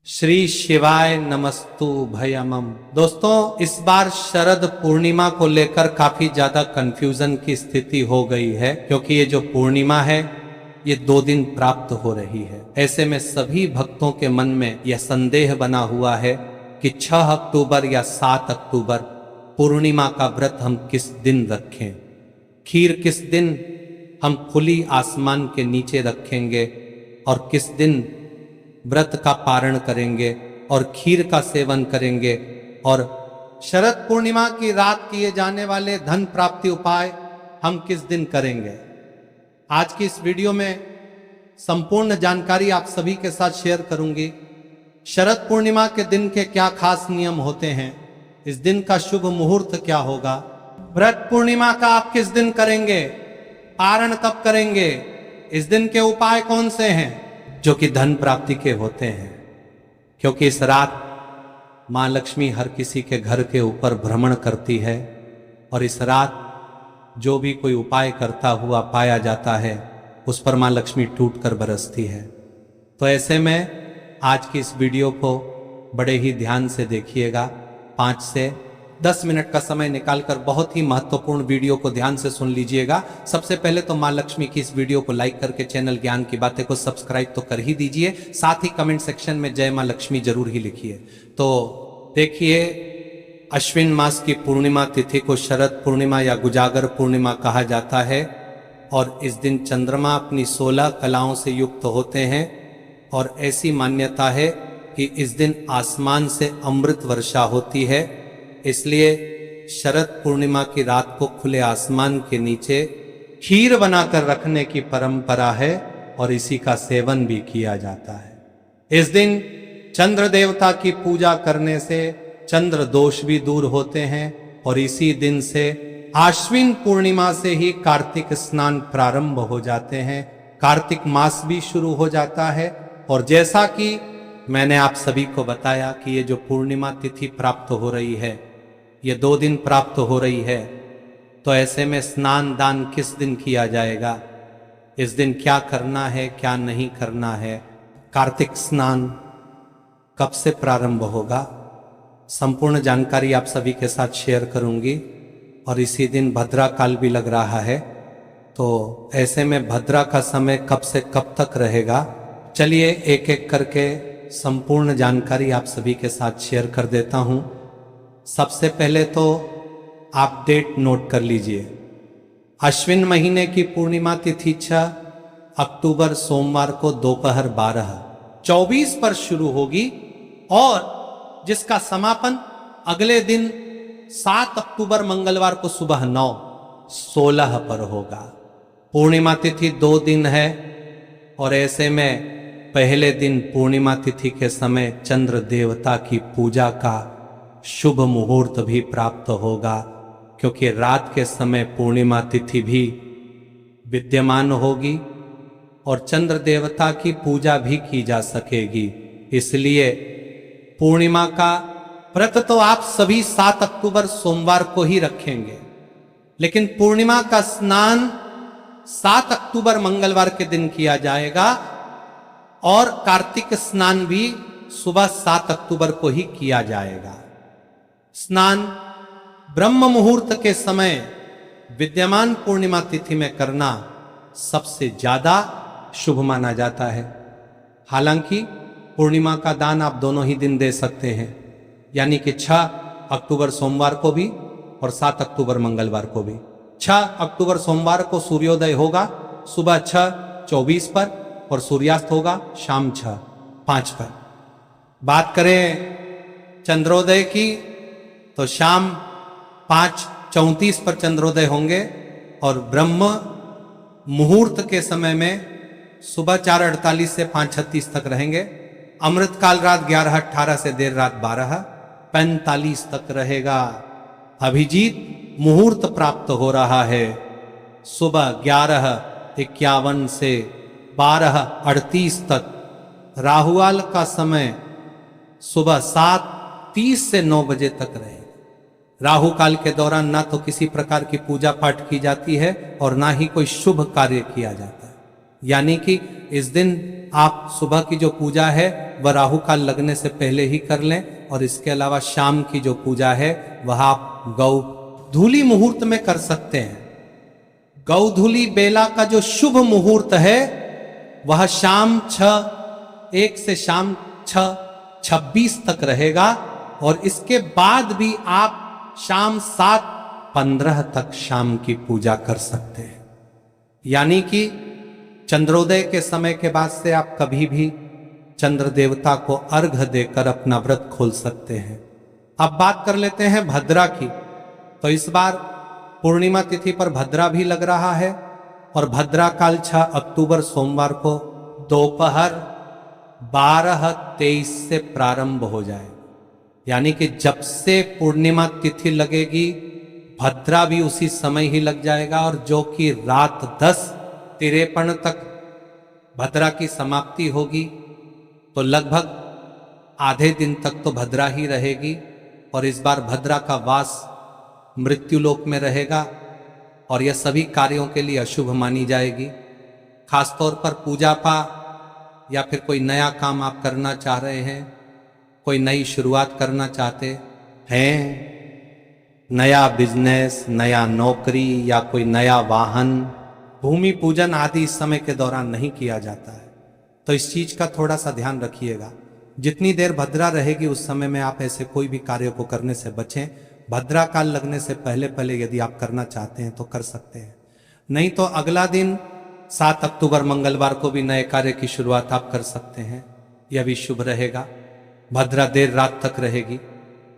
श्री शिवाय नमस्तु भयमम। दोस्तों, इस बार शरद पूर्णिमा को लेकर काफी ज्यादा कंफ्यूजन की स्थिति हो गई है, क्योंकि ये जो पूर्णिमा है ये 2 दिन प्राप्त हो रही है। ऐसे में सभी भक्तों के मन में यह संदेह बना हुआ है कि 6 अक्टूबर या 7 अक्टूबर पूर्णिमा का व्रत हम किस दिन रखें, खीर किस दिन हम खुली आसमान के नीचे रखेंगे और किस दिन व्रत का पारण करेंगे और खीर का सेवन करेंगे, और शरद पूर्णिमा की रात किए जाने वाले धन प्राप्ति उपाय हम किस दिन करेंगे। आज की इस वीडियो में संपूर्ण जानकारी आप सभी के साथ शेयर करूंगी। शरद पूर्णिमा के दिन के क्या खास नियम होते हैं, इस दिन का शुभ मुहूर्त क्या होगा, व्रत पूर्णिमा का आप किस दिन करेंगे, पारण कब करेंगे, इस दिन के उपाय कौन से हैं जो कि धन प्राप्ति के होते हैं। क्योंकि इस रात मां लक्ष्मी हर किसी के घर के ऊपर भ्रमण करती है और इस रात जो भी कोई उपाय करता हुआ पाया जाता है उस पर मां लक्ष्मी टूट कर बरसती है। तो ऐसे में आज की इस वीडियो को बड़े ही ध्यान से देखिएगा। 5 से 10 मिनट का समय निकालकर बहुत ही महत्वपूर्ण वीडियो को ध्यान से सुन लीजिएगा। सबसे पहले तो मां लक्ष्मी की इस वीडियो को लाइक करके चैनल ज्ञान की बातें को सब्सक्राइब तो कर ही दीजिए, साथ ही कमेंट सेक्शन में जय मां लक्ष्मी जरूर ही लिखिए। तो देखिए, अश्विन मास की पूर्णिमा तिथि को शरद पूर्णिमा या गुजागर पूर्णिमा कहा जाता है और इस दिन चंद्रमा अपनी 16 कलाओं से युक्त होते हैं और ऐसी मान्यता है कि इस दिन आसमान से अमृत वर्षा होती है। इसलिए शरद पूर्णिमा की रात को खुले आसमान के नीचे खीर बनाकर रखने की परंपरा है और इसी का सेवन भी किया जाता है। इस दिन चंद्र देवता की पूजा करने से चंद्र दोष भी दूर होते हैं और इसी दिन से आश्विन पूर्णिमा से ही कार्तिक स्नान प्रारंभ हो जाते हैं, कार्तिक मास भी शुरू हो जाता है। और जैसा कि मैंने आप सभी को बताया कि ये जो पूर्णिमा तिथि प्राप्त हो रही है ये 2 दिन प्राप्त हो रही है, तो ऐसे में स्नान दान किस दिन किया जाएगा, इस दिन क्या करना है क्या नहीं करना है, कार्तिक स्नान कब से प्रारंभ होगा, संपूर्ण जानकारी आप सभी के साथ शेयर करूंगी। और इसी दिन भद्रा काल भी लग रहा है, तो ऐसे में भद्रा का समय कब से कब तक रहेगा, चलिए एक एक करके संपूर्ण जानकारी आप सभी के साथ शेयर कर देता हूं। सबसे पहले तो आप डेट नोट कर लीजिए। अश्विन महीने की पूर्णिमा तिथि 6 अक्टूबर सोमवार को दोपहर 12:24 पर शुरू होगी और जिसका समापन अगले दिन 7 अक्टूबर मंगलवार को सुबह 9:16 पर होगा। पूर्णिमा तिथि 2 दिन है और ऐसे में पहले दिन पूर्णिमा तिथि के समय चंद्र देवता की पूजा का शुभ मुहूर्त भी प्राप्त होगा, क्योंकि रात के समय पूर्णिमा तिथि भी विद्यमान होगी और चंद्र देवता की पूजा भी की जा सकेगी। इसलिए पूर्णिमा का व्रत तो आप सभी 7 अक्टूबर सोमवार को ही रखेंगे, लेकिन पूर्णिमा का स्नान 7 अक्टूबर मंगलवार के दिन किया जाएगा और कार्तिक स्नान भी सुबह 7 अक्टूबर को ही किया जाएगा। स्नान ब्रह्म मुहूर्त के समय विद्यमान पूर्णिमा तिथि में करना सबसे ज्यादा शुभ माना जाता है। हालांकि पूर्णिमा का दान आप दोनों ही दिन दे सकते हैं, यानी कि 6 अक्टूबर सोमवार को भी और 7 अक्टूबर मंगलवार को भी। 6 अक्टूबर सोमवार को सूर्योदय होगा सुबह 6:24 पर और सूर्यास्त होगा शाम 6:05 पर। बात करें चंद्रोदय की तो शाम 5:34 पर चंद्रोदय होंगे और ब्रह्म मुहूर्त के समय में सुबह 4:48 से 5:36 तक रहेंगे। अमृतकाल रात 11:18 से देर रात 12:45 तक रहेगा। अभिजीत मुहूर्त प्राप्त हो रहा है सुबह 11:51 से 12:38 तक। राहुकाल का समय सुबह 7:30 से 9 बजे तक रहेगा। राहु काल के दौरान ना तो किसी प्रकार की पूजा पाठ की जाती है और ना ही कोई शुभ कार्य किया जाता है। यानी कि इस दिन आप सुबह की जो पूजा है वह राहु काल लगने से पहले ही कर लें, और इसके अलावा शाम की जो पूजा है वह आप गौधूली मुहूर्त में कर सकते हैं। गौधूली बेला का जो शुभ मुहूर्त है वह शाम 1 से शाम 6:26 तक रहेगा, और इसके बाद भी आप शाम 7:15 तक शाम की पूजा कर सकते हैं। यानी कि चंद्रोदय के समय के बाद से आप कभी भी चंद्र देवता को अर्घ देकर अपना व्रत खोल सकते हैं। अब बात कर लेते हैं भद्रा की। तो इस बार पूर्णिमा तिथि पर भद्रा भी लग रहा है, और भद्रा काल 6 अक्टूबर सोमवार को दोपहर 12:23 से प्रारंभ हो जाए। यानी कि जब से पूर्णिमा तिथि लगेगी भद्रा भी उसी समय ही लग जाएगा, और जो कि रात 10:53 तक भद्रा की समाप्ति होगी। तो लगभग आधे दिन तक तो भद्रा ही रहेगी, और इस बार भद्रा का वास मृत्युलोक में रहेगा, और यह सभी कार्यों के लिए अशुभ मानी जाएगी। खासतौर पर पूजा पाठ या फिर कोई नया काम आप करना चाह रहे हैं, कोई नई शुरुआत करना चाहते हैं, नया बिजनेस, नया नौकरी या कोई नया वाहन, भूमि पूजन आदि इस समय के दौरान नहीं किया जाता है। तो इस चीज का थोड़ा सा ध्यान रखिएगा। जितनी देर भद्रा रहेगी उस समय में आप ऐसे कोई भी कार्य को करने से बचें। भद्रा काल लगने से पहले पहले यदि आप करना चाहते हैं तो कर सकते हैं, नहीं तो अगला दिन 7 अक्टूबर मंगलवार को भी नए कार्य की शुरुआत आप कर सकते हैं, यह भी शुभ रहेगा। भद्रा देर रात तक रहेगी।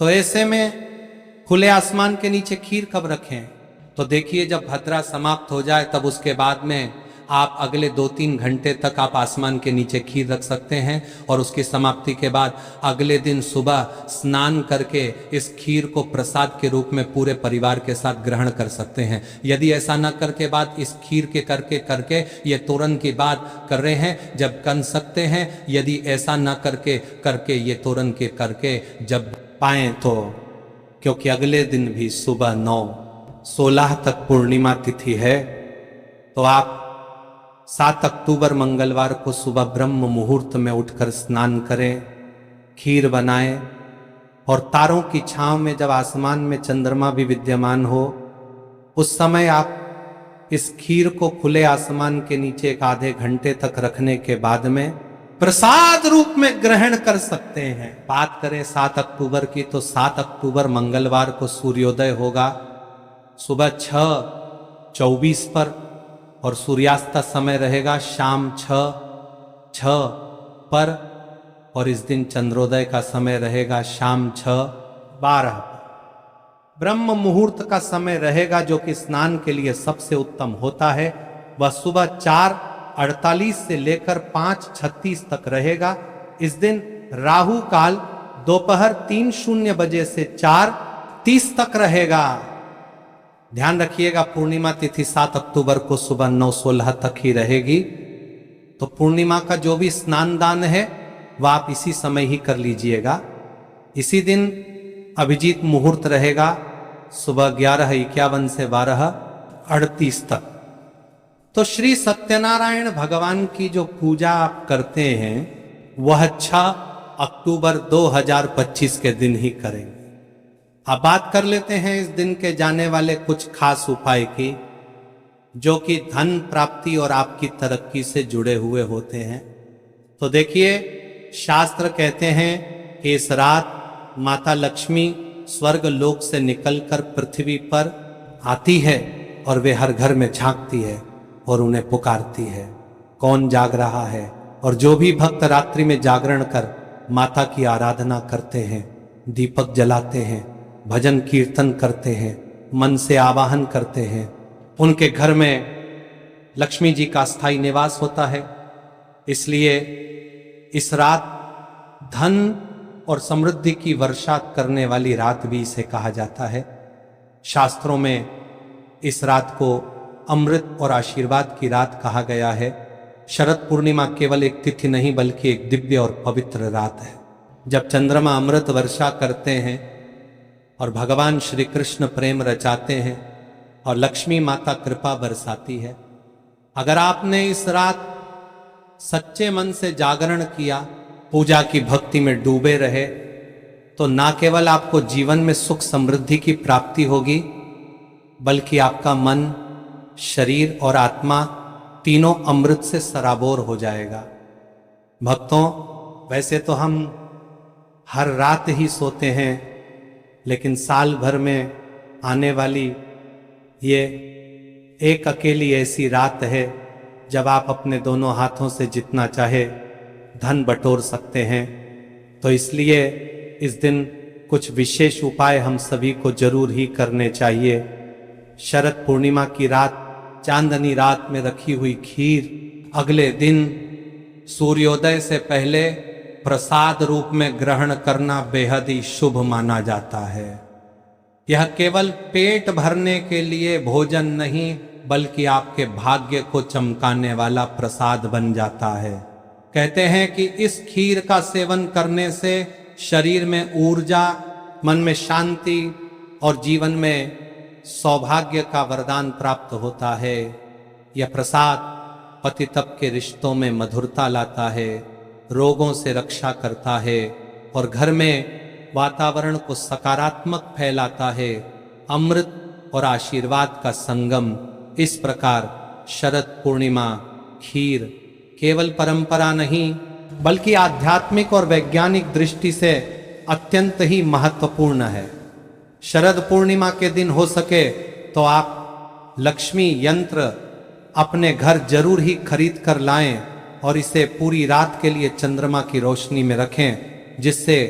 तो ऐसे में खुले आसमान के नीचे खीर कब रखें? तो देखिए, जब भद्रा समाप्त हो जाए तब उसके बाद में आप अगले 2-3 घंटे तक आप आसमान के नीचे खीर रख सकते हैं, और उसकी समाप्ति के बाद अगले दिन सुबह स्नान करके इस खीर को प्रसाद के रूप में पूरे परिवार के साथ ग्रहण कर सकते हैं। यदि ऐसा न करके बाद इस खीर के करके ये तोरन की बात कर रहे हैं जब कर सकते हैं, यदि ऐसा न करके ये तोरन के करके जब पाएं तो, क्योंकि अगले दिन भी सुबह 9:16 तक पूर्णिमा तिथि है। तो आप 7 अक्टूबर मंगलवार को सुबह ब्रह्म मुहूर्त में उठकर स्नान करें, खीर बनाएं, और तारों की छांव में जब आसमान में चंद्रमा भी विद्यमान हो उस समय आप इस खीर को खुले आसमान के नीचे 1 आधे घंटे तक रखने के बाद में प्रसाद रूप में ग्रहण कर सकते हैं। बात करें 7 अक्टूबर की, तो 7 अक्टूबर मंगलवार को सूर्योदय होगा सुबह 6:24 पर, और सूर्यास्त का समय रहेगा शाम 6:06 पर, और इस दिन चंद्रोदय का समय रहेगा शाम 6:12 पर। ब्रह्म मुहूर्त का समय रहेगा जो कि स्नान के लिए सबसे उत्तम होता है, वह सुबह 4:48 से लेकर 5:36 तक रहेगा। इस दिन राहु काल दोपहर 3:00 बजे से 4:30 तक रहेगा। ध्यान रखिएगा, पूर्णिमा तिथि 7 अक्टूबर को सुबह 9:16 तक ही रहेगी। तो पूर्णिमा का जो भी स्नान दान है वह आप इसी समय ही कर लीजिएगा। इसी दिन अभिजीत मुहूर्त रहेगा सुबह 11:51 से 12:38 तक। तो श्री सत्यनारायण भगवान की जो पूजा आप करते हैं वह 6 अक्टूबर 2025 के दिन ही करेंगे। अब बात कर लेते हैं इस दिन के जाने वाले कुछ खास उपाय की, जो कि धन प्राप्ति और आपकी तरक्की से जुड़े हुए होते हैं। तो देखिए, शास्त्र कहते हैं कि इस रात माता लक्ष्मी स्वर्ग लोक से निकलकर पृथ्वी पर आती है, और वे हर घर में झांकती है और उन्हें पुकारती है, कौन जाग रहा है। और जो भी भक्त रात्रि में जागरण कर माता की आराधना करते हैं, दीपक जलाते हैं, भजन कीर्तन करते हैं, मन से आवाहन करते हैं, उनके घर में लक्ष्मी जी का स्थायी निवास होता है। इसलिए इस रात धन और समृद्धि की वर्षा करने वाली रात भी इसे कहा जाता है। शास्त्रों में इस रात को अमृत और आशीर्वाद की रात कहा गया है। शरद पूर्णिमा केवल एक तिथि नहीं बल्कि एक दिव्य और पवित्र रात है, जब चंद्रमा अमृत वर्षा करते हैं और भगवान श्री कृष्ण प्रेम रचाते हैं और लक्ष्मी माता कृपा बरसाती है। अगर आपने इस रात सच्चे मन से जागरण किया, पूजा की भक्ति में डूबे रहे, तो ना केवल आपको जीवन में सुख समृद्धि की प्राप्ति होगी, बल्कि आपका मन, शरीर और आत्मा तीनों अमृत से सराबोर हो जाएगा। भक्तों, वैसे तो हम हर रात ही सोते हैं, लेकिन साल भर में आने वाली ये एक अकेली ऐसी रात है जब आप अपने दोनों हाथों से जितना चाहे धन बटोर सकते हैं। तो इसलिए इस दिन कुछ विशेष उपाय हम सभी को जरूर ही करने चाहिए। शरद पूर्णिमा की रात, चांदनी रात में रखी हुई खीर अगले दिन सूर्योदय से पहले प्रसाद रूप में ग्रहण करना बेहद ही शुभ माना जाता है। यह केवल पेट भरने के लिए भोजन नहीं, बल्कि आपके भाग्य को चमकाने वाला प्रसाद बन जाता है। कहते हैं कि इस खीर का सेवन करने से शरीर में ऊर्जा, मन में शांति और जीवन में सौभाग्य का वरदान प्राप्त होता है। यह प्रसाद पति तप के रिश्तों में मधुरता लाता है, रोगों से रक्षा करता है और घर में वातावरण को सकारात्मक फैलाता है। अमृत और आशीर्वाद का संगम। इस प्रकार शरद पूर्णिमा खीर केवल परंपरा नहीं, बल्कि आध्यात्मिक और वैज्ञानिक दृष्टि से अत्यंत ही महत्वपूर्ण है। शरद पूर्णिमा के दिन हो सके तो आप लक्ष्मी यंत्र अपने घर जरूर ही खरीद कर लाएं और इसे पूरी रात के लिए चंद्रमा की रोशनी में रखें, जिससे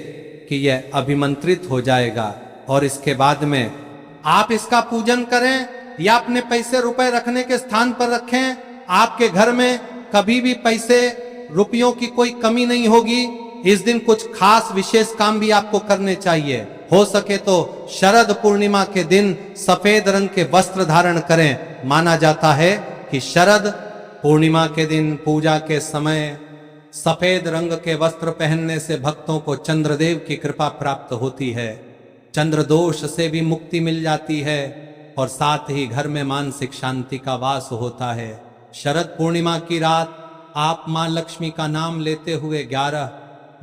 कि यह अभिमंत्रित हो जाएगा। और इसके बाद में आप इसका पूजन करें या अपने पैसे रुपए रखने के स्थान पर रखें, आपके घर में कभी भी पैसे रुपयों की कोई कमी नहीं होगी। इस दिन कुछ खास विशेष काम भी आपको करने चाहिए। हो सके तो शरद पूर्णिमा के दिन सफेद रंग के वस्त्र धारण करें। माना जाता है कि शरद पूर्णिमा के दिन पूजा के समय सफेद रंग के वस्त्र पहनने से भक्तों को चंद्रदेव की कृपा प्राप्त होती है, चंद्र दोष से भी मुक्ति मिल जाती है और साथ ही घर में मानसिक शांति का वास होता है। शरद पूर्णिमा की रात आप मां लक्ष्मी का नाम लेते हुए 11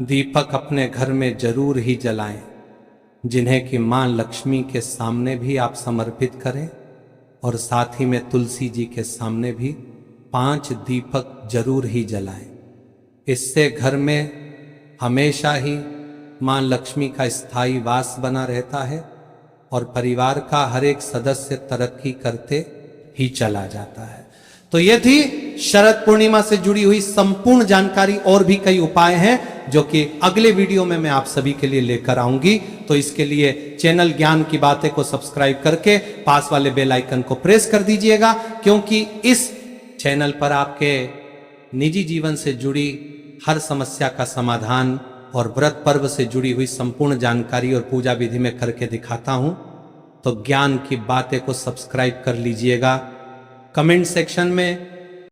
दीपक अपने घर में जरूर ही जलाएं, जिन्हें कि मां लक्ष्मी के सामने भी आप समर्पित करें और साथ ही में तुलसी जी के सामने भी 5 दीपक जरूर ही जलाएं। इससे घर में हमेशा ही मां लक्ष्मी का स्थायी वास बना रहता है और परिवार का हर एक सदस्य तरक्की करते ही चला जाता है। तो ये थी शरद पूर्णिमा से जुड़ी हुई संपूर्ण जानकारी। और भी कई उपाय हैं जो कि अगले वीडियो में मैं आप सभी के लिए लेकर आऊंगी। तो इसके लिए चैनल ज्ञान की बातें को सब्सक्राइब करके पास वाले बेल आइकन को प्रेस कर दीजिएगा, क्योंकि इस चैनल पर आपके निजी जीवन से जुड़ी हर समस्या का समाधान और व्रत पर्व से जुड़ी हुई संपूर्ण जानकारी और पूजा विधि में करके दिखाता हूं। तो ज्ञान की बातें को सब्सक्राइब कर लीजिएगा। कमेंट सेक्शन में